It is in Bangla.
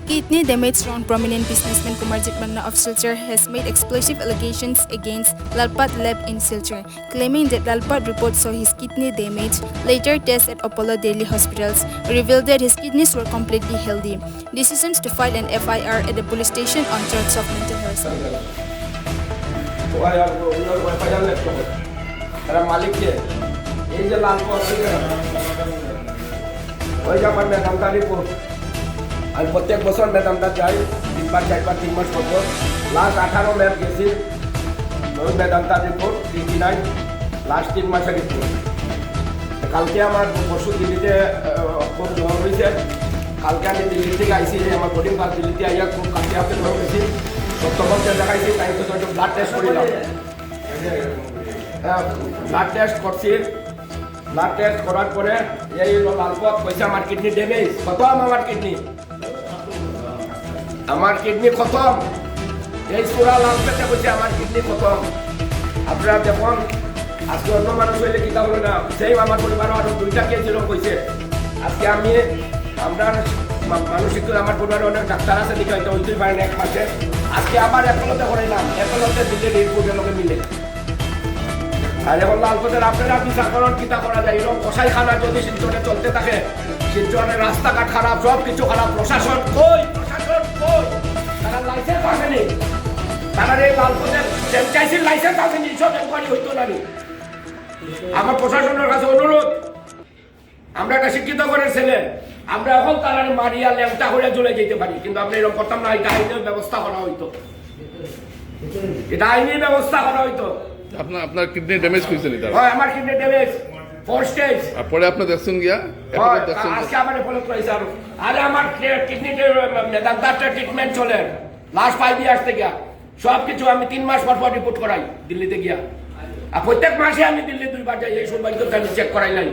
Kidney damage round prominent businessman Kumarjit Bangna of Silchar has made explosive allegations against Lalpat Lab in Silchar, claiming that Lalpat reports saw his kidney damage. Later tests at Apollo Daily Hospitals revealed that his kidneys were completely healthy. Decisions to file an FIR at the police station on charge of mental harassment. আমি প্রত্যেক বছর মেদামটা যাই 3বার 4বার 3 মাস পর লাস্ট 18 মেয়াদ গেছি মেদামটা রিপোর্ট 39 লাস্ট 3 মাসের রিপোর্ট কালকে আমার পরশু দিল্লিতে খুব জ্বর হয়েছে কালকে আমি দিল্লি থেকে আইসি আমার বোর্ডিং পাস দিল্লিতে আইয়া খুব কালকে হাতে জ্বর হয়েছি সপ্তমকে দেখাইছি তাই তো একটু ব্লাড টেস্ট করিলাম ব্লাড টেস্ট করছি ব্লাড টেস্ট করার পরে এই লালপথ কইছে আমার কিডনি ড্যামেজ কত আমার কিডনি খতম এই সুরা লালপেটে কইছে আমার কিডনি খতম আপনারা দেখুন আজকে অন্য মানুষ হইলে কিতা হলো না সেই আমার পরিবার আরো 2টা কেস এরকম কইছে আজকে আমরা মানুষ একটু আমার পরিবারে অনেক ডাক্তার আছে দেখে হয়তো হইতেই পারেন এক মাসে আজকে আবার একলতে করাইলাম একলতে দিলে রিপোর্টের লোকে মিলে আর এখন লালপথের আপনারা বিচার করেন কিতা করা যায় এরকম কষাই খানা যদি শিলচরে চলতে থাকে শিলচরের রাস্তাঘাট খারাপ সব কিছু খারাপ প্রশাসন কই তারা লাইসেন্স আসেনি তারা এই লালপথের ফ্র্যাঞ্চাইজির লাইসেন্স আসেনি সব এনকোয়ারি হইতো না আমার প্রশাসনের কাছে অনুরোধ আমরা একটা শিক্ষিত করে ছেলে আমরা এখন তারা মারিয়া ল্যাংটা হয়ে চলে যেতে পারি কিন্তু আমরা এরকম করতাম না এটা আইনের ব্যবস্থা করা হইতো এটা আইনি ব্যবস্থা করা হইতো আপনার কিডনি ড্যামেজ হয়েছিল হয় আমার কিডনি ড্যামেজ 4 স্টেজ পরে আপনি দেখছেন গিয়া আজকে আমার ফলো করেছে আরে আমার কিডনি মেদান্তারটা ট্রিটমেন্ট চলে লাস্ট 5 ইয়ার্স থেকে সব কিছু আমি 3 মাস পর রিপোর্ট করাই দিল্লিতে গিয়া আর প্রত্যেক মাসে আমি দিল্লি 2বার যাই এই সৌভাগ্য চেক করাই নাই